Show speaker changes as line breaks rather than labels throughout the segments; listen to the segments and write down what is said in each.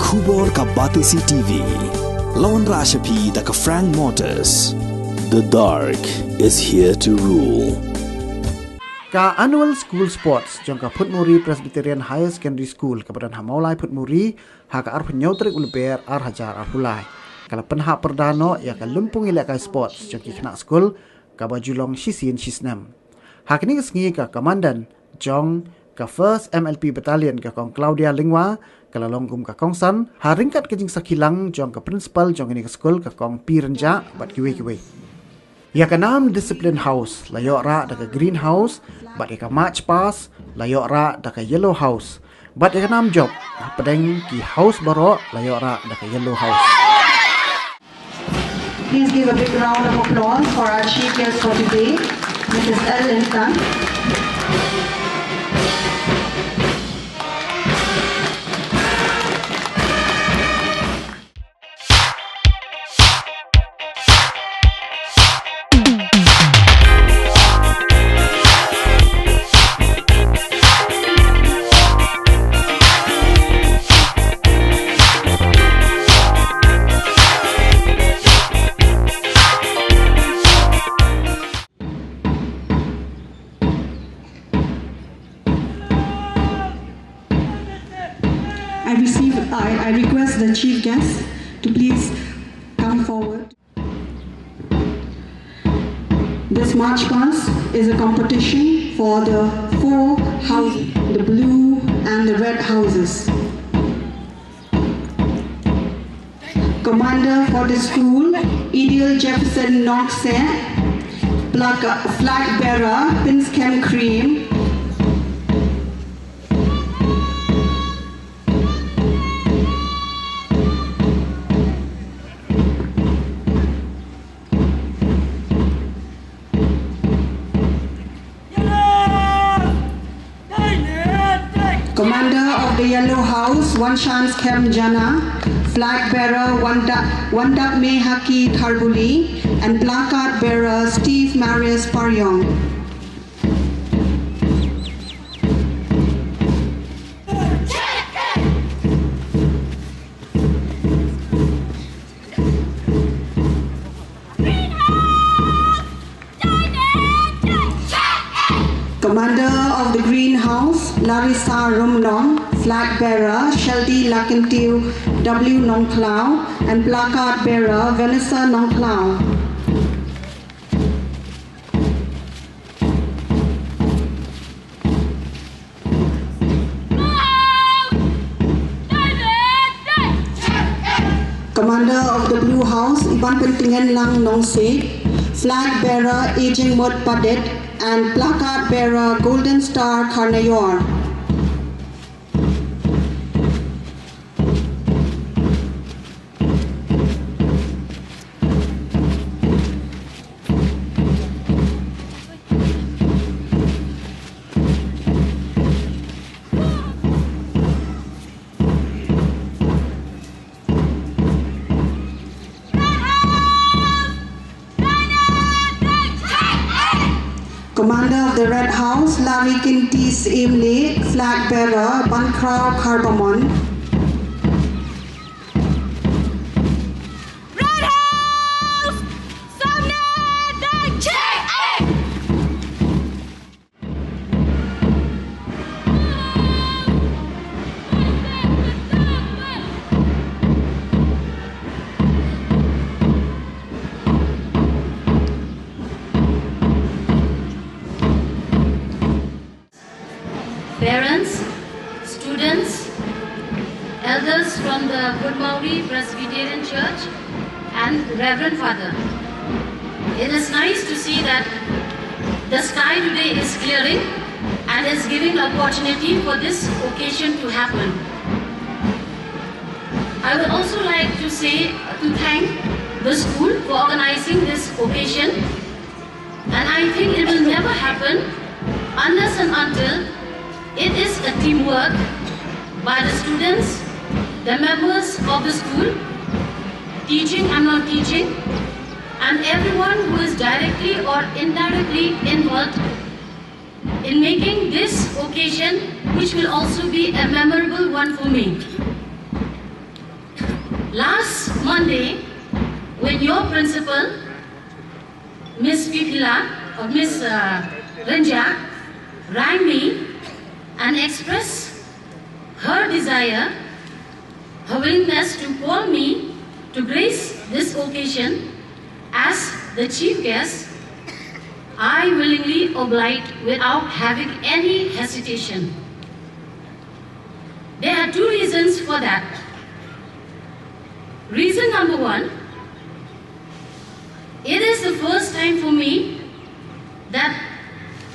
Khubor ka Batisi TV. Lawan Rashapi da ka Frank Motors. The dark is here to rule.
Ka annual school sports jong ka Phudmuri Presbyterian Higher Secondary School kapadan hamaulai Phudmuri ha ka ar penyautrik ulber ar hajar ar hulai. Kala penha perdano ya ka lumpung ilek ka sports jong ki kena school ka bajulong shisin shisnam. Ha kini kesengi ka komandan jong ka First MLP Battalion ka kong Claudia Lingwa kala longgum ka kong san ha ringkat kejing sakilang jong ka principal jong ini ka school ka kong pi renja bat kiwe-kiwe. Ya ka nam discipline house layok ra da ka green house bat ya ka march pass layok ra da ka yellow house bat ya ka nam job pedeng ki house baro layok ra da ka yellow house.
Please give a big round of applause for our chief guest for today, Mrs. Ellen Tan. I request the chief guest to please come forward. This march past is a competition for the 4 houses, the blue and the red houses. Commander for the school, Ideal Jefferson Knox, flag bearer, Pinscam Cream, Commander of the Yellow House, One Chance Kem Jana, flag bearer Wandak Mehaki Tharbuli, and placard bearer Steve Marius Paryong. Commander of the Greenhouse, Larissa Rumnong, flag bearer, Sheldy Lakentiu W. Nongklau, and placard bearer, Vanessa Nongklau. Commander of the Blue House, Iban Pentingan Lang Nongse, flag bearer, Aging Mod Padet, and placard bearer Golden Star Karnayor. Commander of the Red House, Larry Kintis Imle, flag bearer, Bankrao Carbamon.
Red House! Samne Dai Check!
Parents, students, elders from the Phudmuri Presbyterian Church, and Reverend Father. It is nice to see that the sky today is clearing and is giving opportunity for this occasion to happen. I would also like to thank the school for organizing this occasion, and I think it will never happen unless and until it is a teamwork by the students, the members of the school, teaching and non-teaching, and everyone who is directly or indirectly involved in making this occasion, which will also be a memorable one for me. Last Monday, when your principal, Miss Pipila or Miss Ranja, rang me and expressed her desire, her willingness to call me to grace this occasion as the chief guest, I willingly obliged without having any hesitation. There are two reasons for that. Reason number one, it is the first time for me that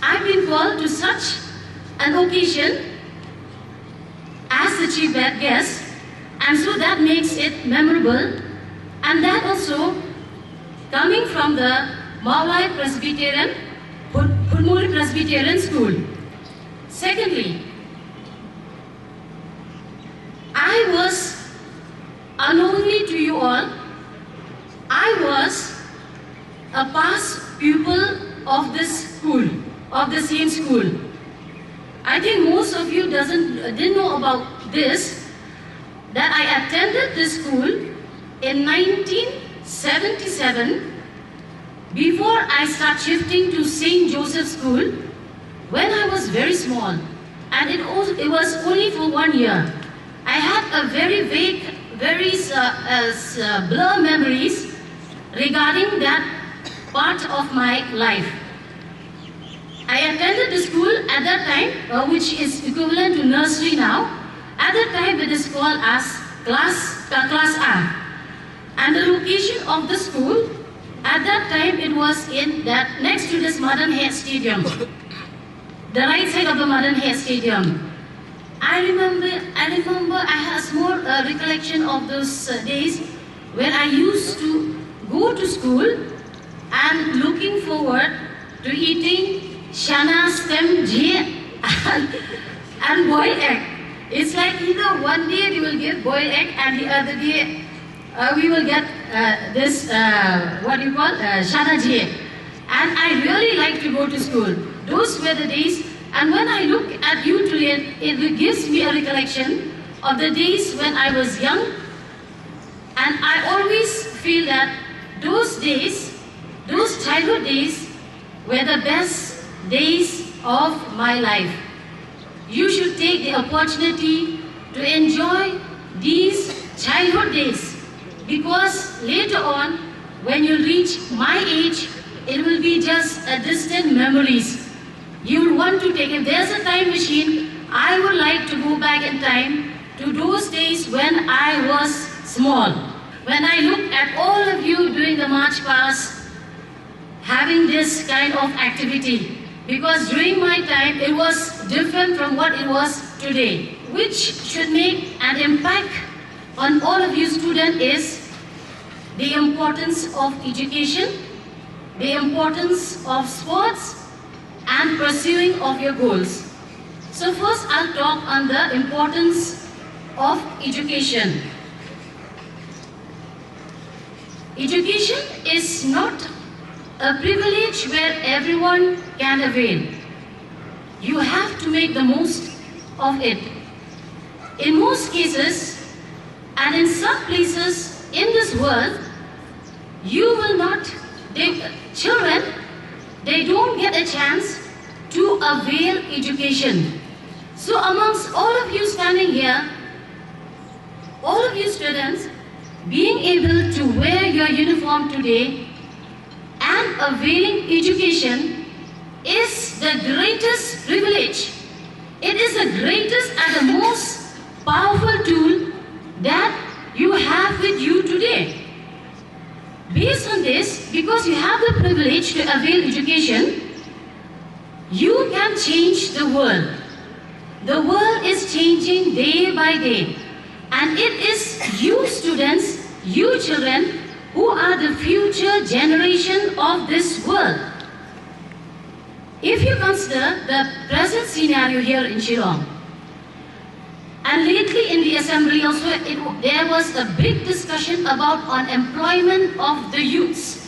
I've been called to such an occasion as the chief guest, and so that makes it memorable, and that also coming from the Maulai Presbyterian, Phudmuri Presbyterian School. Secondly, I was, unknowingly to you all, I was a past pupil of this school, of the same school. I think most of you didn't know about this, that I attended this school in 1977 before I started shifting to St. Joseph's School when I was very small, and it was only for 1 year. I had a very vague, very blur memories regarding that part of my life. I attended the school at that time, which is equivalent to nursery now. At that time it is called as class A. And the location of the school, at that time it was in that next to this Modern Hair Stadium. The right side of the Modern Hair Stadium. I remember I have a small recollection of those days when I used to go to school and looking forward to eating Shana stem jhe and boiled egg. It's like either one day we will get boiled egg and the other day we will get this, what you call, Shana jhe. And I really like to go to school. Those were the days, and when I look at you today, it gives me a recollection of the days when I was young, and I always feel that those days, those childhood days, were the best days of my life. You should take the opportunity to enjoy these childhood days, because later on, when you reach my age, it will be just a distant memories. You will want to take, if there's a time machine, I would like to go back in time to those days when I was small. When I look at all of you doing the march past, having this kind of activity, because during my time it was different from what it was today, which should make an impact on all of you students is the importance of education, the importance of sports, and pursuing of your goals. So first I'll talk on the importance of education. Education is not a privilege where everyone can avail. You have to make the most of it. In most cases, and in some places in this world, you will not, children, they don't get a chance to avail education. So amongst all of you standing here, all of you students, being able to wear your uniform today and availing education is the greatest privilege. It is the greatest and the most powerful tool that you have with you today. Based on this, because you have the privilege to avail education, you can change the world. The world is changing day by day. And it is you students, you children, who are the future generation of this world. If you consider the present scenario here in Shillong, and lately in the assembly also, there was a big discussion about unemployment of the youths.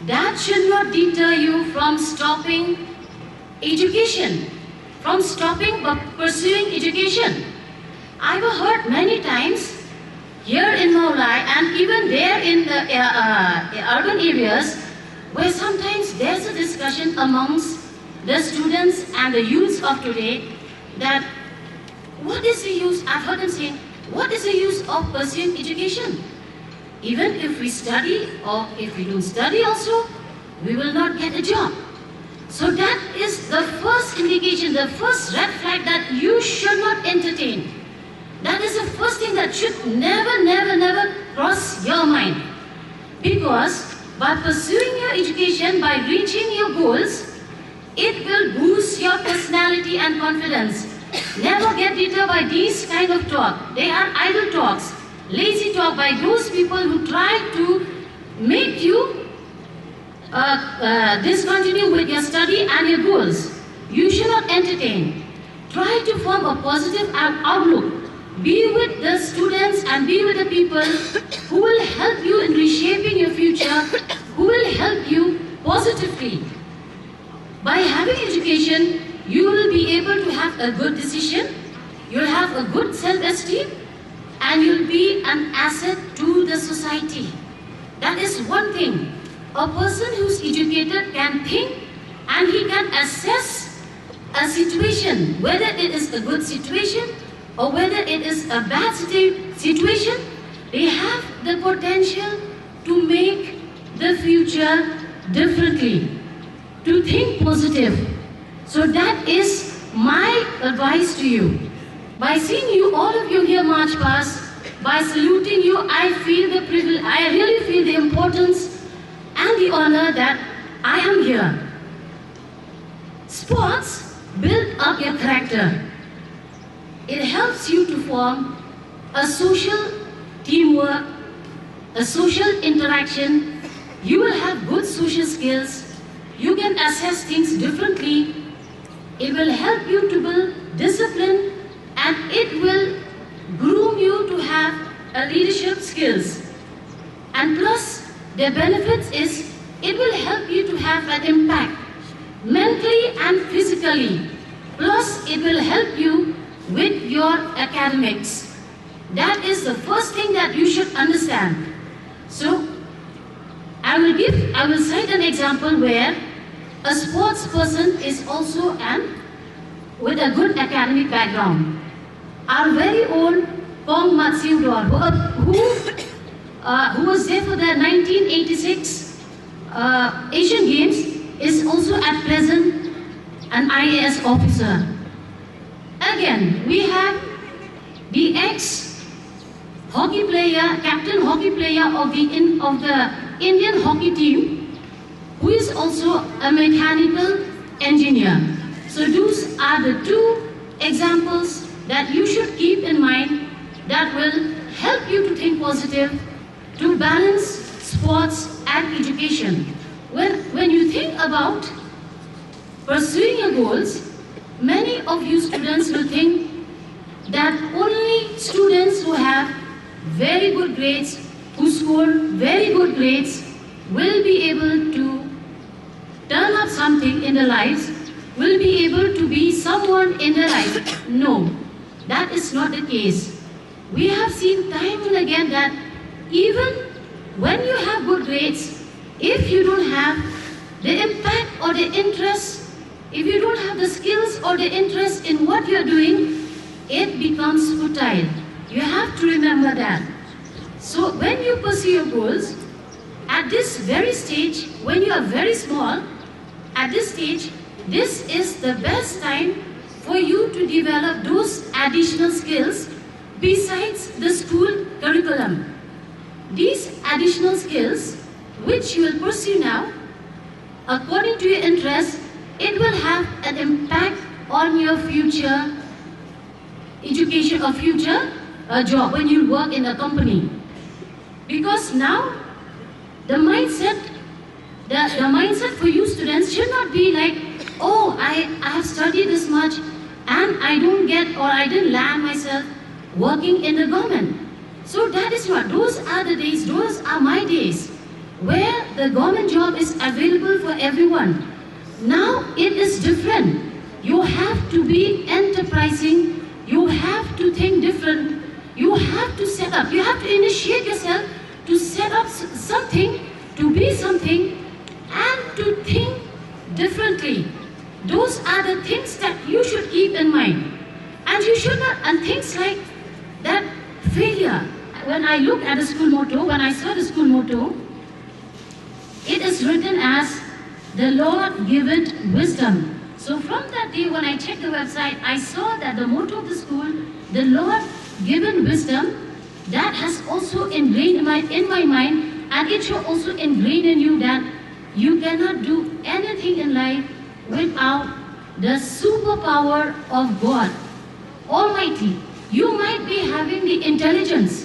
That should not deter you from stopping education, from stopping pursuing education. I've heard many times here in Maulai and even there in the urban areas, where sometimes there's a discussion amongst the students and the youths of today that what is the use, I've heard them saying, what is the use of pursuing education? Even if we study or if we don't study also, we will not get a job. So that is the first indication, the first red flag that you should not entertain. That is the first thing that should never cross your mind. Because by pursuing your education, by reaching your goals, it will boost your personality and confidence. Never get deterred by these kind of talk. They are idle talks, lazy talk by those people who try to make you discontinue with your study and your goals. You should not entertain. Try to form a positive outlook. Be with the students and be with the people who will help you in reshaping your future, who will help you positively. By having education, you will be able to have a good decision, you'll have a good self-esteem, and you'll be an asset to the society. That is one thing. A person who's educated can think and he can assess a situation, whether it is a good situation or whether it is a bad situation. They have the potential to make the future differently, to think positive. So that is my advice to you. By seeing you, all of you here march past, by saluting you, I feel the privilege, I really feel the importance and the honor that I am here. Sports build up your character. It helps you to form a social teamwork, a social interaction. You will have good social skills. You can assess things differently. It will help you to build discipline, and it will groom you to have a leadership skills. And plus, the benefits is it will help you to have an impact mentally and physically. Plus, it will help you with your academics. That is the first thing that you should understand. So, I will cite an example where a sports person is also with a good academic background. Our very own Kong Matsiudor, who was there for the 1986 Asian Games, is also at present an IAS officer. Again, we have the ex-hockey player, captain hockey player of the Indian hockey team, who is also a mechanical engineer. So those are the two examples that you should keep in mind that will help you to think positive, to balance sports and education. When you think about pursuing your goals, many of you students will think that only students who have very good grades, who score very good grades, will be able to turn up something in their lives, will be able to be someone in their life. No, that is not the case. We have seen time and again that even when you have good grades, if you don't have the impact or the interest, if you don't have the skills or the interest in what you're doing, it becomes futile. You have to remember that. So when you pursue your goals, at this very stage, when you are very small, at this stage, this is the best time for you to develop those additional skills besides the school curriculum. These additional skills, which you will pursue now, according to your interest, it will have an impact on your future education or future job when you work in a company. Because now, the mindset for you students should not be like, oh, I have studied this much and I don't get or I didn't land myself working in the government. So that is what, those are the days, those are my days where the government job is available for everyone. Now it is different. You have to be enterprising, you have to think different, you have to set up. You have to initiate yourself to set up something, to be something, and to think differently. Those are the things that you should keep in mind. And you should not, and things like that failure. When I look at the school motto, when I saw the school motto, it is written as, "The Lord giveth wisdom." So from that day, when I checked the website, I saw that the motto of the school, "The Lord given wisdom," that has also ingrained in my mind, and it should also ingrain in you that you cannot do anything in life without the superpower of God Almighty. You might be having the intelligence,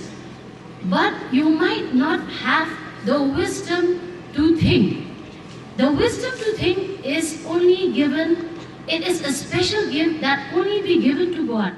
but you might not have the wisdom to think. The wisdom to think is only given, it is a special gift that only be given to God.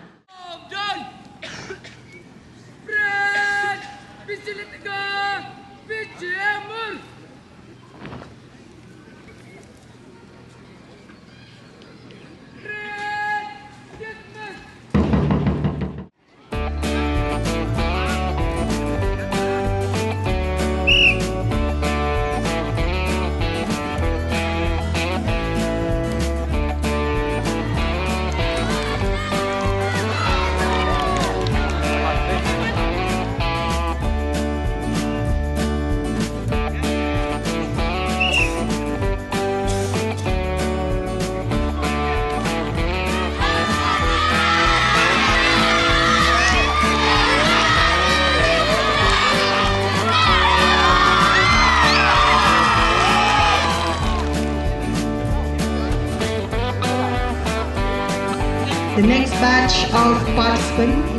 The next batch of participants.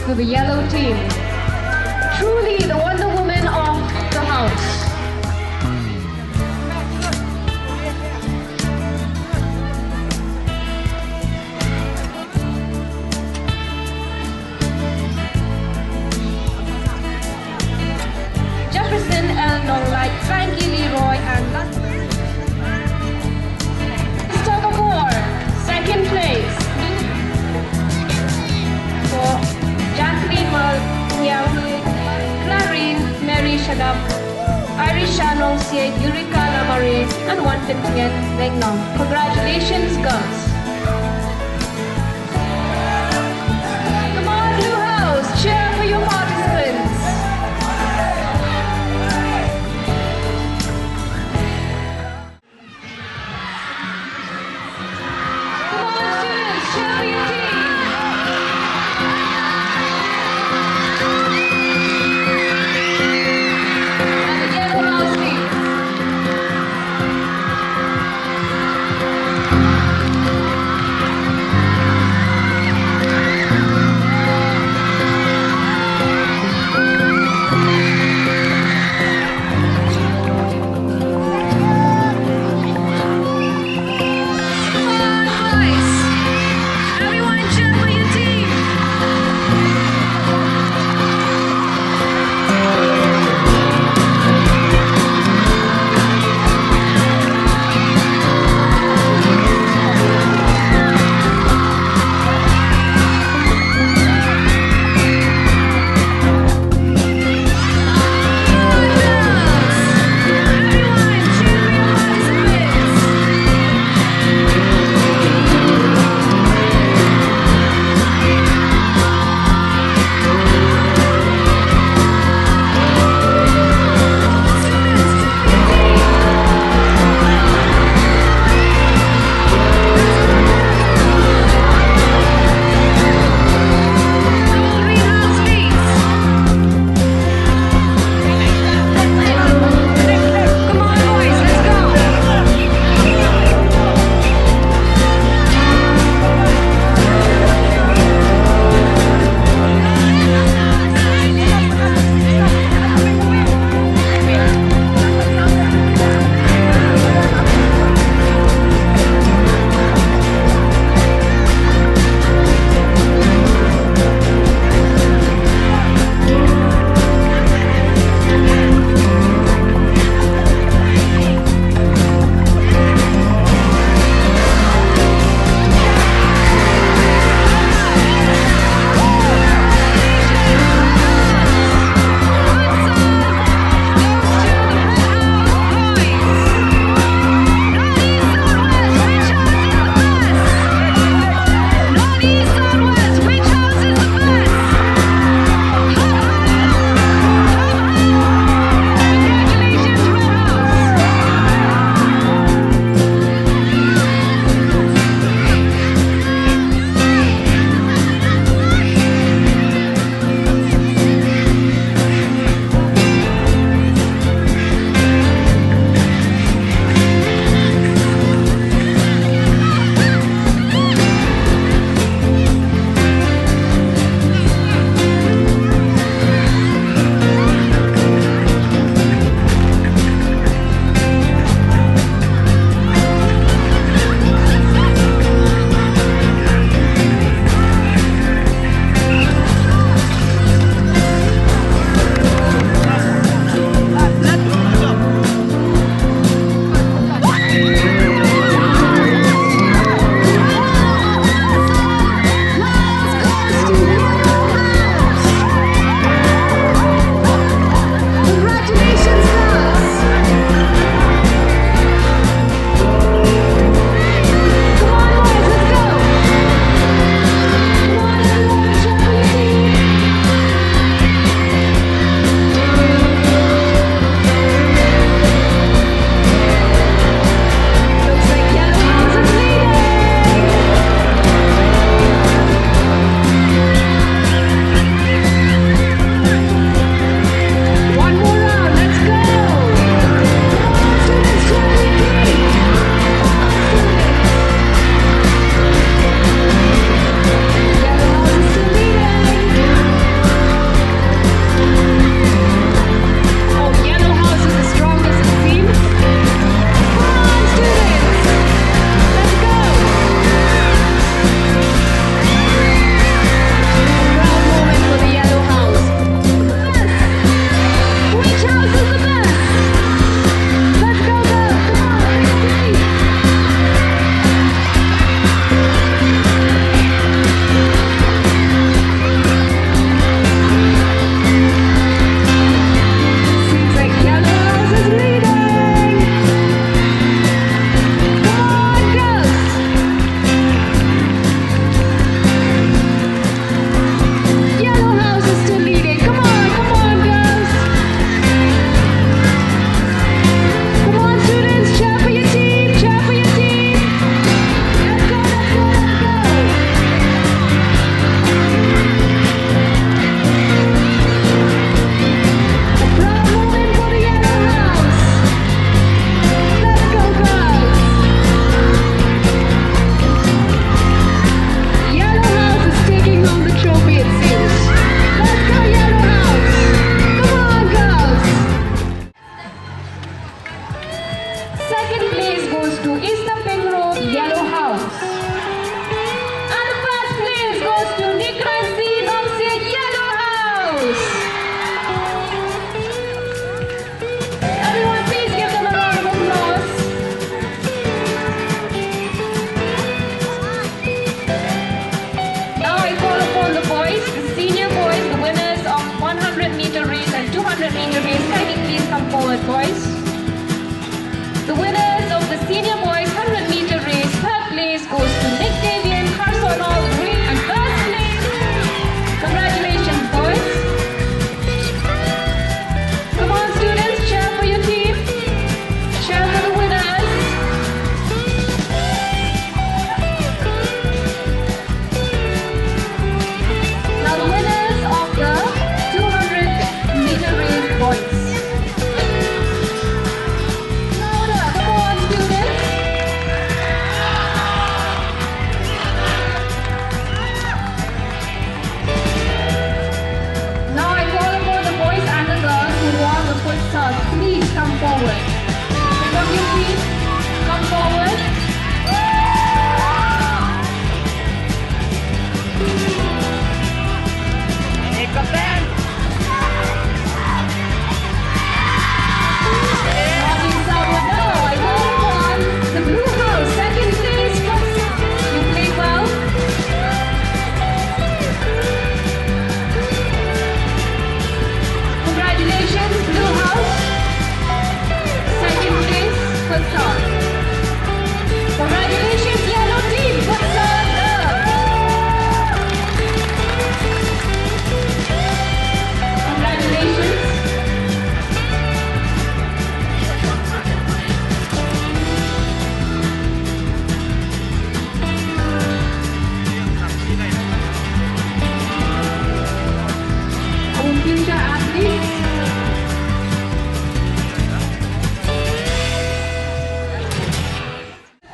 to the yellow team. Truly the Wonder Woman of the house. Jefferson L. Nonglight, Frankie Leroy, and Mr. Kaur, second place. For Jacqueline Malyahu, Clarine, Mary Shadab, Irisha Nongsie, Eureka Lamare, and Wan Pintien Lengnam. Congratulations, girls. Come on, Blue House, cheer for your participants. Come on, students, cheer for your team. And the yellow house team. senior boys, the winners of 100-meter race and 200-meter race, kindly please come forward, boys. The winners of the senior boys 100-meter race, third place goes to Nick Davian, Harsonol, Green, and first place. Congratulations, boys. Come on, students, cheer for your team. Cheer for the winners. Now the winners of the 200-meter race, boys. Louder, come on, students. Now I call upon the boys and the girls who won the foot start. Please come forward. Pick up your feet. Come forward. Martin Salvador, I call upon the blue house. Second place, you played well. Congratulations, Blue House. Second place, Futsal. Congratulations, Yellow Team, Futsal. Congratulations. Our future athletes.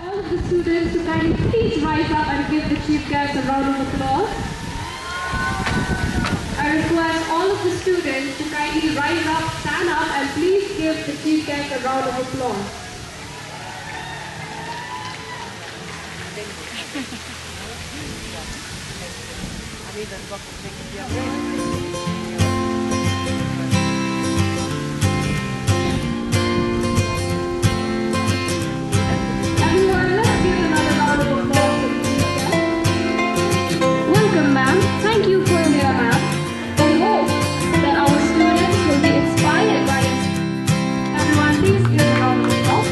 All of the students to kindly please rise up and give the chief guest a round of applause. I request all of the students to kindly rise up, stand up, and please give the chief guest a round of applause. Everyone, let's give another round of applause to the chief guest. Welcome, ma'am. Thank you for your app. We hope that our students will be inspired by it. Everyone, please give a round of applause.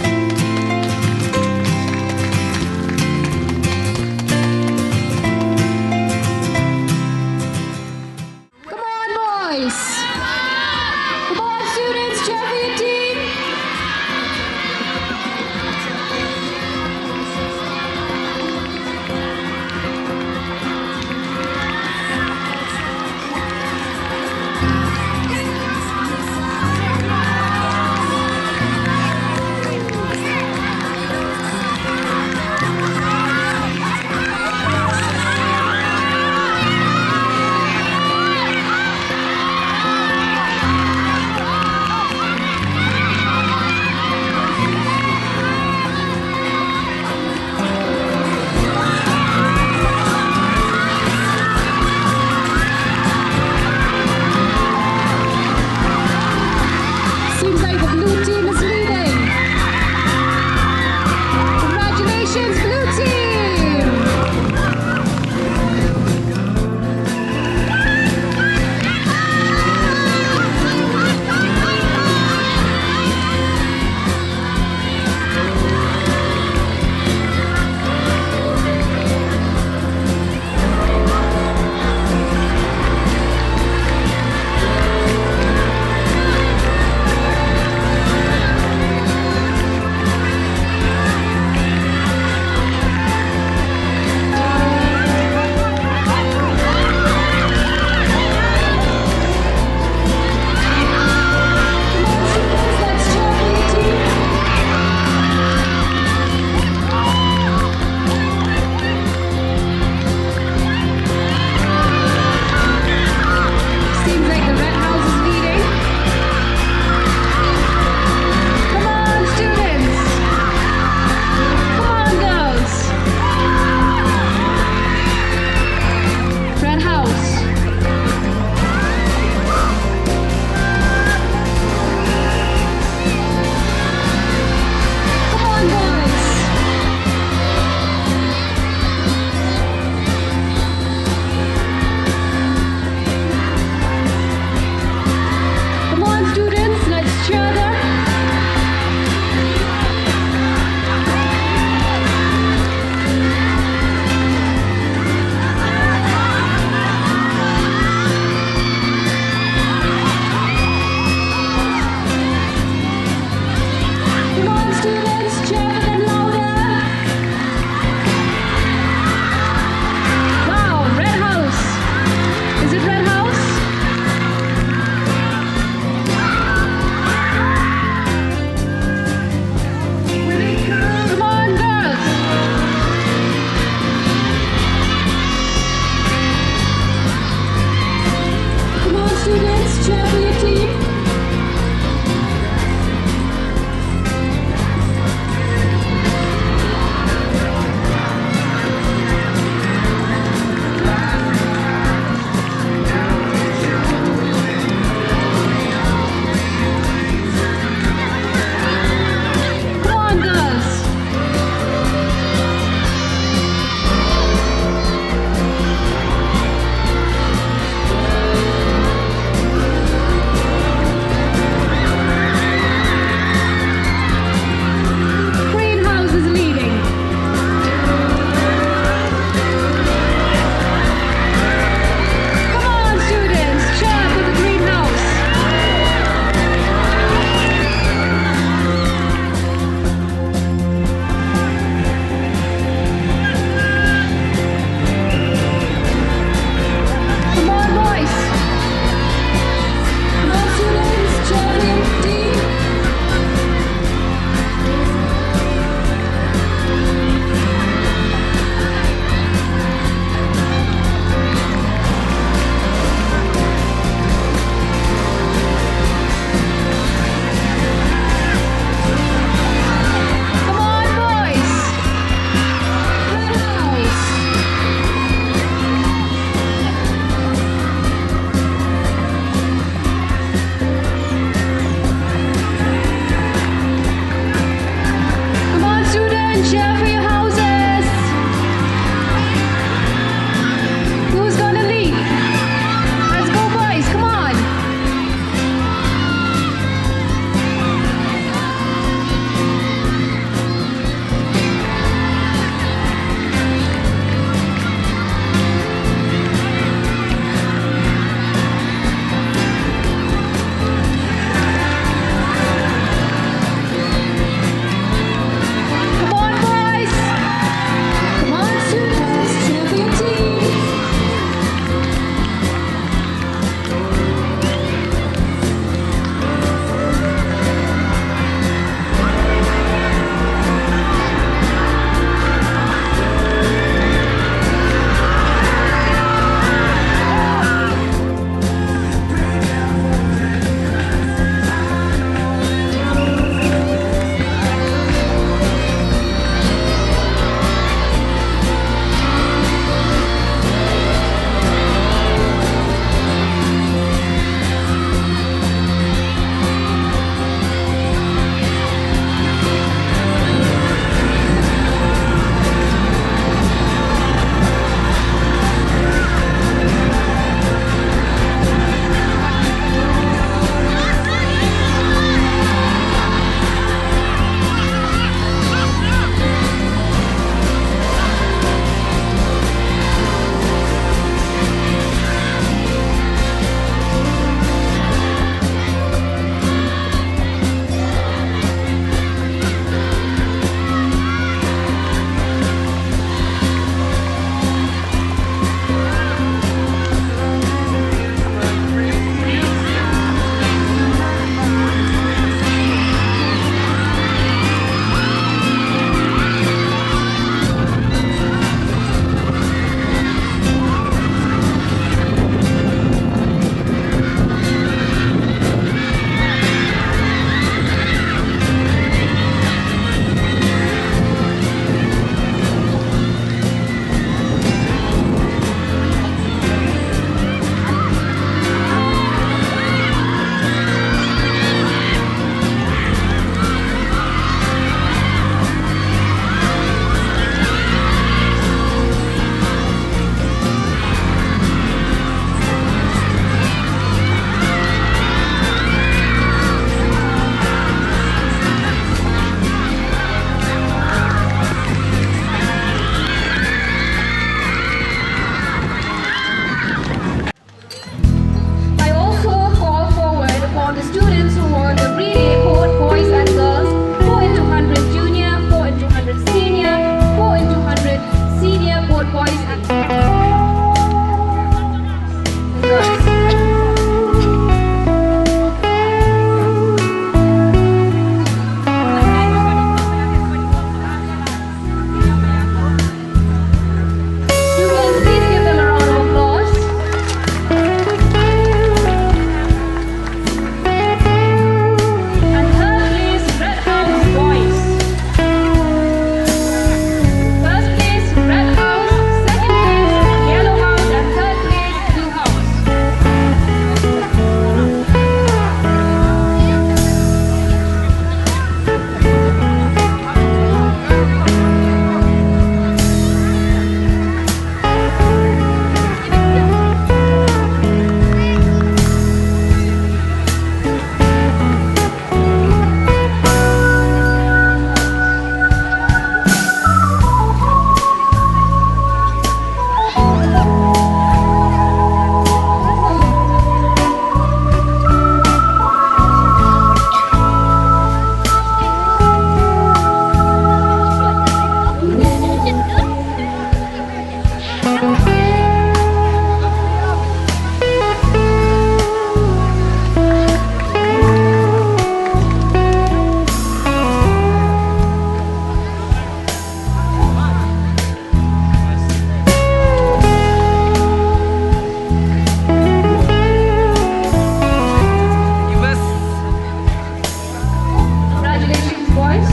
Congratulations, boys.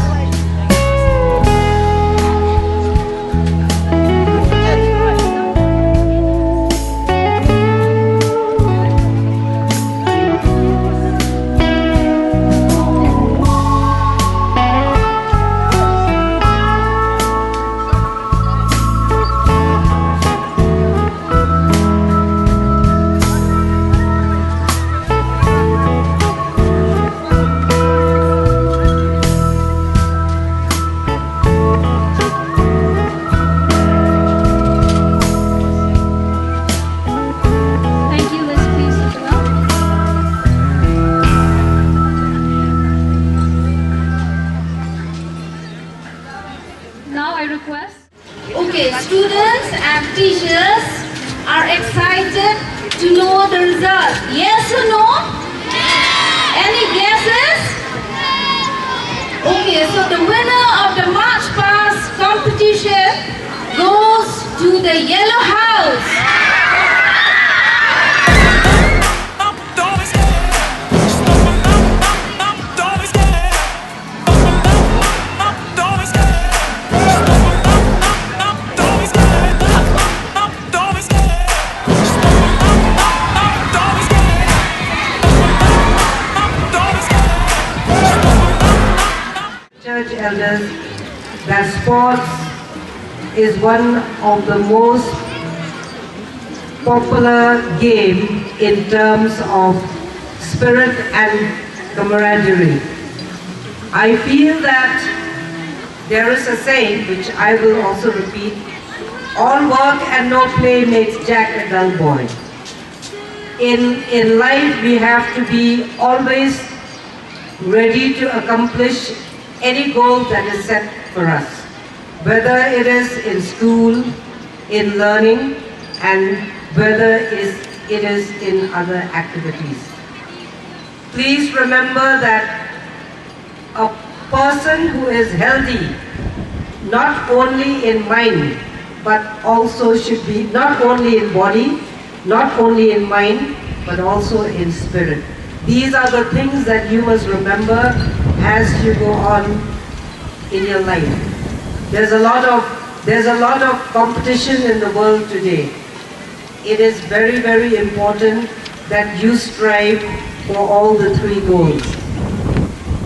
Thank you. Let's please sit down. Now I request.
Okay, students and teachers are excited to know the result. Yes or no? Any guesses? Okay, so the winner of the March Past competition goes to the Yellow House.
Church elders that sports is one of the most popular game in terms of spirit and camaraderie. I feel that there is a saying which I will also repeat: all work and no play makes Jack a dull boy. In life we have to be always ready to accomplish any goal that is set for us, whether it is in school, in learning, and whether it is in other activities. Please remember that a person who is healthy, not only in mind, but also should be not only in body, not only in mind, but also in spirit. These are the things that you must remember as you go on in your life. There's a lot of competition in the world today. It is very, very important that you strive for all the three goals: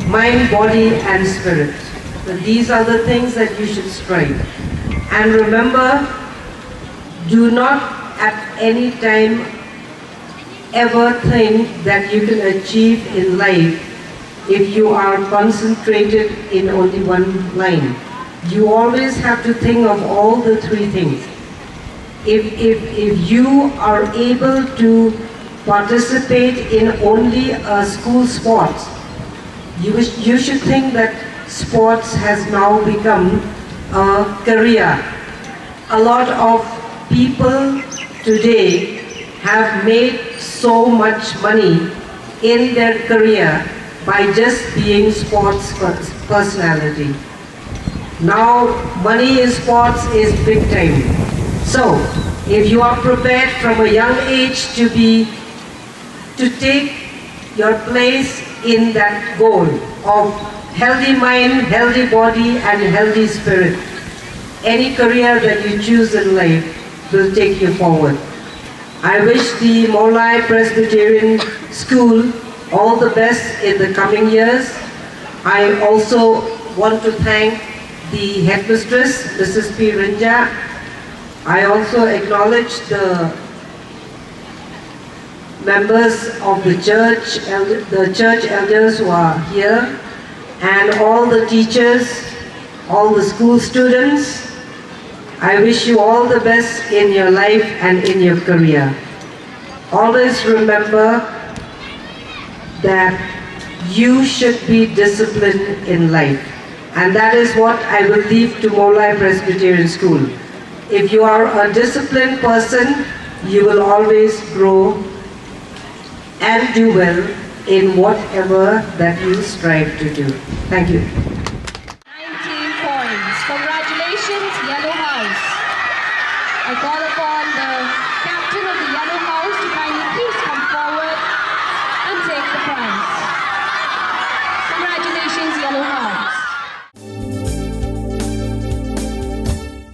mind, body, and spirit. So these are the things that you should strive. And remember, do not at any time ever think that you can achieve in life if you are concentrated in only one line. You always have to think of all the three things. If you are able to participate in only a school sport, you should think that sports has now become a career. A lot of people today have made so much money in their career by just being sports personality. Now money in sports is big time. So if you are prepared from a young age to take your place in that goal of healthy mind, healthy body, and healthy spirit, any career that you choose in life will take you forward. I wish the Molai Presbyterian School all the best in the coming years. I also want to thank the headmistress, Mrs. P. Rinja. I also acknowledge the members of the church elders who are here, and all the teachers, all the school students. I wish you all the best in your life and in your career. Always remember that you should be disciplined in life. And that is what I will leave to Molai Presbyterian School. If you are a disciplined person, you will always grow and do well in whatever that you strive to do. Thank you.
19 points. Congratulations, Yellow House. I call upon the captain of the Yellow House to kindly please come forward and take the prize. Congratulations, Yellow House.